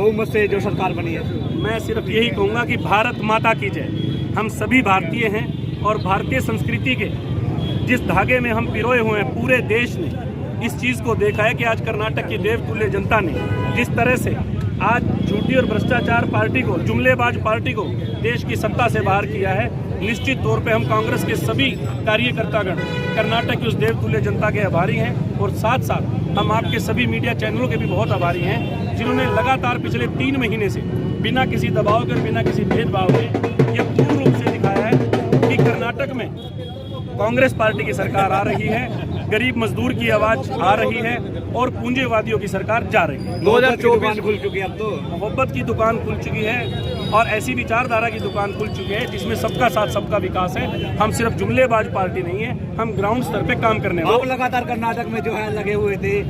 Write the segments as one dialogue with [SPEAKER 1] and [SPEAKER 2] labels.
[SPEAKER 1] बहुमत से जो सरकार बनी है।
[SPEAKER 2] मैं सिर्फ यही कहूँगा कि भारत माता की जय। हम सभी भारतीय हैं और भारतीय संस्कृति के जिस धागे में हम पिरोए हुए हैं, पूरे देश ने इस चीज़ को देखा है कि आज कर्नाटक की देवतुल्य जनता ने जिस तरह से आज झूठी और भ्रष्टाचार पार्टी को, जुमलेबाज पार्टी को देश की सत्ता से बाहर किया है। निश्चित तौर पे हम कांग्रेस के सभी कार्यकर्तागण कर्नाटक की उस देवतुल्य जनता के आभारी हैं और साथ साथ हम आपके सभी मीडिया चैनलों के भी बहुत आभारी हैं, जिन्होंने लगातार पिछले 3 महीने से बिना किसी दबाव के और बिना किसी भेदभाव के ये पूर्ण रूप से दिखाया है कि कर्नाटक में कांग्रेस पार्टी की सरकार आ रही है, गरीब मजदूर की आवाज आ रही है और पूंजीवादियों की सरकार जा रही है।
[SPEAKER 1] 2024 खुल चुकी है, अब तो
[SPEAKER 2] मोहब्बत की दुकान खुल चुकी है और ऐसी विचारधारा की दुकान खुल चुकी है जिसमें सबका साथ सबका विकास है। हम सिर्फ जुमलेबाज पार्टी नहीं है, हम ग्राउंड स्तर पे काम करने वाले।
[SPEAKER 1] आप लगातार कर्नाटक में जो है लगे हुए थे,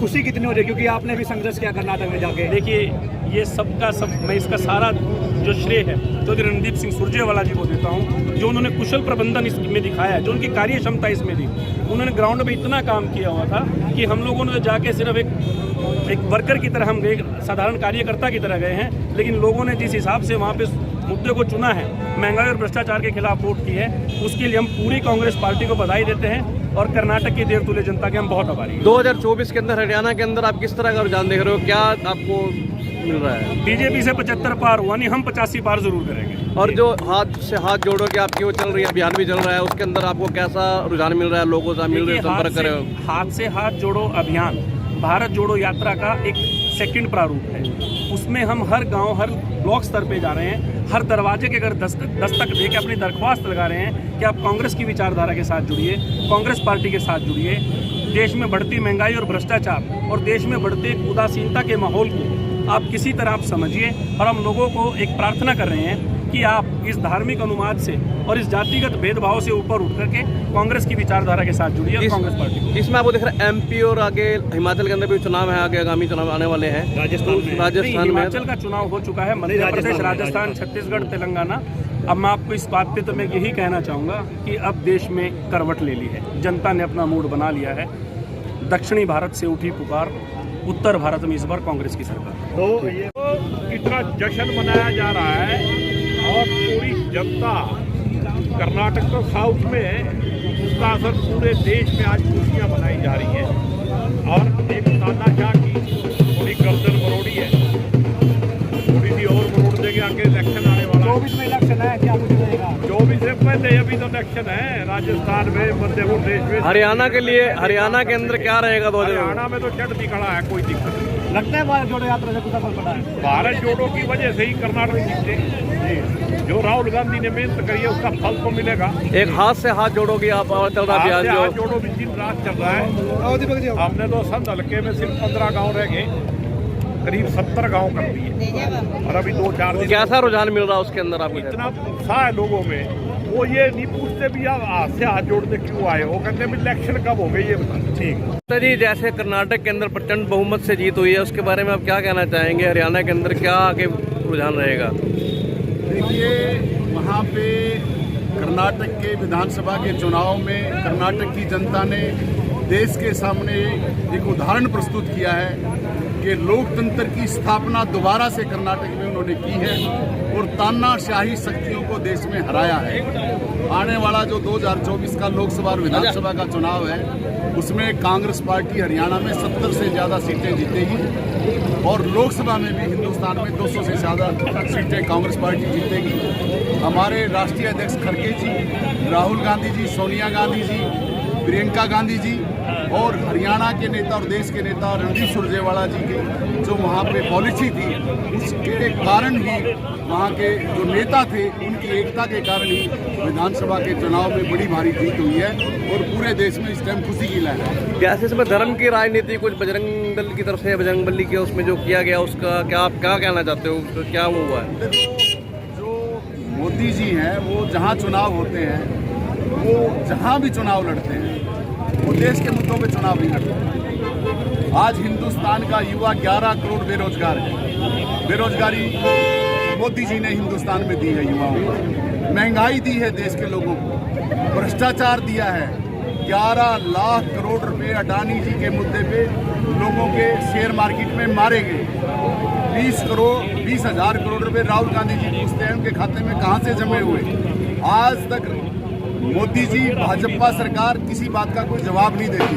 [SPEAKER 1] खुशी कितनी हो रही है क्योंकि आपने भी संघर्ष किया कर्नाटक में जाके?
[SPEAKER 2] देखिए, ये सबका सब मैं इसका सारा जो श्रेय है चौधरी रणदीप सिंह सुरजेवाला जी को देता हूँ, जो उन्होंने कुशल प्रबंधन इसमें दिखाया है, जो उनकी कार्य क्षमता इसमें दी। उन्होंने ग्राउंड में इतना काम किया हुआ था कि हम लोगों ने जाके सिर्फ एक वर्कर की तरह हम गए, साधारण कार्यकर्ता की तरह गए हैं, लेकिन लोगों ने जिस हिसाब से वहाँ पे मुद्दे को चुना है, महंगाई और भ्रष्टाचार के खिलाफ वोट की है, उसके लिए हम पूरी कांग्रेस पार्टी को बधाई देते हैं और कर्नाटक की देवतुल्य जनता के हम बहुत आभारी हैं।
[SPEAKER 3] 2024 के अंदर हरियाणा के अंदर आप किस तरह का रुझान देख रहे हो, क्या आपको मिल रहा है?
[SPEAKER 2] बीजेपी से 75 पार हुआ नहीं, हम 85 पार जरूर करेंगे।
[SPEAKER 3] और जो हाथ से हाथ जोड़ो कि आपकी वो चल रही है, अभियान भी चल रहा है, उसके अंदर आपको कैसा रुझान मिल रहा है? लोगों से मिल रहे संपर्क कर रहे हो?
[SPEAKER 2] हाथ से हाथ जोड़ो अभियान भारत जोड़ो यात्रा का एक सेकंड प्रारूप है। उसमें हम हर गांव, हर ब्लॉक स्तर पे जा रहे हैं, हर दरवाजे के अगर दस्तक दे के अपनी दरख्वास्त लगा रहे हैं कि आप कांग्रेस की विचारधारा के साथ जुड़िए, कांग्रेस पार्टी के साथ जुड़िए। देश में बढ़ती महंगाई और भ्रष्टाचार और देश में बढ़ते उदासीनता के माहौल को आप किसी तरह आप समझिए और हम लोगों को एक प्रार्थना कर रहे हैं कि आप इस धार्मिक अनुवाद से और इस जातिगत भेदभाव से ऊपर उठ करके कांग्रेस की विचारधारा के साथ जुड़िए और कांग्रेस पार्टी को।
[SPEAKER 3] इसमें आपको देख रहे हैं एमपी और आगे हिमाचल के अंदर भी चुनाव है, आगे आगामी चुनाव आने वाले हैं।
[SPEAKER 1] राजस्थान में
[SPEAKER 2] हिमाचल का चुनाव हो चुका है, मध्य प्रदेश, राजस्थान, छत्तीसगढ़, तेलंगाना। अब मैं आपको इस बात पे तो मैं यही कहना चाहूँगा कि अब देश में करवट ले ली है, जनता ने अपना मूड बना लिया है। दक्षिणी भारत से उठी पुकार, उत्तर भारत में इस बार कांग्रेस की सरकार।
[SPEAKER 4] तो ये कितना जश्न मनाया जा रहा है और पूरी जनता कर्नाटक तो साउथ में है, उसका असर पूरे देश में आज खुशियाँ मनाई जा रही हैं। और एक तानाशाह की थोड़ी गर्दन मरोड़ी है, थोड़ी सी और मरोड़ देंगे, आगे इलेक्शन आने वाला है।
[SPEAKER 1] 24 में इलेक्शन है, क्या कुछ रहेगा?
[SPEAKER 4] 24 से पहले अभी तो इलेक्शन है राजस्थान में, मध्य प्रदेश में।
[SPEAKER 3] हरियाणा के लिए, हरियाणा के अंदर क्या रहेगा?
[SPEAKER 4] हरियाणा में तो चढ़ती खड़ा है, कोई दिक्कत नहीं।
[SPEAKER 1] लगता है भारत जोड़ो यात्रा से कुछ असर पड़ा है?
[SPEAKER 4] भारत जोड़ो की वजह से ही कर्नाटक जीते। जो राहुल गांधी ने मेहनत करी है उसका फल तो मिलेगा।
[SPEAKER 3] एक हाथ से हाथ जोड़ोगी आप चल रहा अभियान
[SPEAKER 4] हाथ
[SPEAKER 3] जो
[SPEAKER 4] जोड़ो भी दिन रात चल रहा है। हमने तो संध हल्के में सिर्फ 15 गांव रह गए, करीब 70 गांव कर दिए और अभी 2-4 दिन।
[SPEAKER 3] कैसा रुझान मिल रहा है उसके अंदर आपको?
[SPEAKER 4] इतना उत्साह है लोगों में, वो ये नहीं पूछते भी आप हाथ से हाथ जोड़ने क्यों आए, वो कहते हैं इलेक्शन कब हो गई ये बता। ठीक
[SPEAKER 3] जी, जैसे कर्नाटक के अंदर प्रचंड बहुमत से जीत हुई है, उसके बारे में आप क्या कहना चाहेंगे? हरियाणा के अंदर क्या आगे रुझान रहेगा?
[SPEAKER 5] देखिए, वहाँ पे कर्नाटक के विधानसभा के चुनाव में कर्नाटक की जनता ने देश के सामने एक उदाहरण प्रस्तुत किया है कि लोकतंत्र की स्थापना दोबारा से कर्नाटक में उन्होंने की है और तानाशाही शक्तियों को देश में हराया है। आने वाला जो 2024 का लोकसभा और विधानसभा का चुनाव है, उसमें कांग्रेस पार्टी हरियाणा में 70 से ज़्यादा सीटें जीतेगी और लोकसभा में भी हिंदुस्तान में 200 से ज़्यादा सीटें कांग्रेस पार्टी जीतेगी। हमारे राष्ट्रीय अध्यक्ष खड़गे जी, राहुल गांधी जी, सोनिया गांधी जी, प्रियंका गांधी जी और हरियाणा के नेता और देश के नेता रणदीप सुरजेवाला जी की जो वहाँ पे पॉलिसी थी, उसके कारण ही वहाँ के जो नेता थे उनकी एकता के कारण ही विधानसभा के चुनाव में बड़ी भारी जीत हुई है और पूरे देश में इस टाइम खुशी की लहर है।
[SPEAKER 3] जैसे इसमें धर्म की राजनीति कुछ बजरंग दल की तरफ से, बजरंग बली के उसमें जो किया गया, उसका क्या आप क्या कहना चाहते हो? तो क्या वो हुआ है?
[SPEAKER 5] जो मोदी जी हैं वो जहाँ चुनाव होते हैं, वो जहाँ भी चुनाव लड़ते हैं, वो देश के मुद्दों पे चुनाव नहीं लड़ते। आज हिंदुस्तान का युवा 11 करोड़ बेरोजगार है। बेरोजगारी मोदी जी ने हिंदुस्तान में दी है युवाओं को, महंगाई दी है देश के लोगों को, भ्रष्टाचार दिया है। 11 लाख करोड़ रुपए अडानी जी के मुद्दे पे लोगों के शेयर मार्केट में मारे गए। 20,000 करोड़ रुपए राहुल गांधी जी पूछते हैं उनके खाते में कहां से जमे हुए। आज तक मोदी जी, भाजपा सरकार किसी बात का कोई जवाब नहीं देती।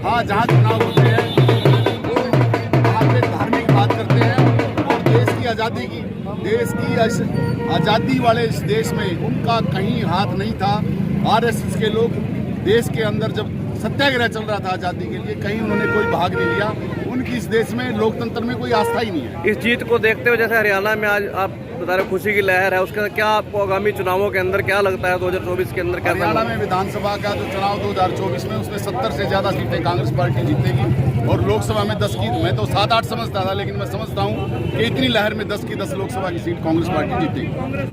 [SPEAKER 5] हाँ, जहां चुनाव होते हैं वो वहाँ पे धार्मिक बात करते हैं और देश की आज़ादी वाले इस देश में उनका कहीं हाथ नहीं था। आरएसएस के लोग देश के अंदर जब सत्याग्रह चल रहा था आज़ादी के लिए, कहीं उन्होंने कोई भाग नहीं लिया। उनकी इस देश में लोकतंत्र में कोई आस्था ही नहीं है।
[SPEAKER 3] इस जीत को देखते हुए जैसे हरियाणा में आज आप बता रहे खुशी की लहर है, उसके क्या आपको आगामी चुनावों के अंदर क्या लगता है 2024 के अंदर क्या?
[SPEAKER 5] हरियाणा में विधानसभा का जो चुनाव 2024 में उसमें 70 से ज़्यादा सीटें कांग्रेस पार्टी जीतेगी और लोकसभा में 10 की, मैं तो 7-8 समझता था, लेकिन मैं समझता हूँ कि इतनी लहर में 10 की 10 लोकसभा की सीट कांग्रेस पार्टी जीतेगी।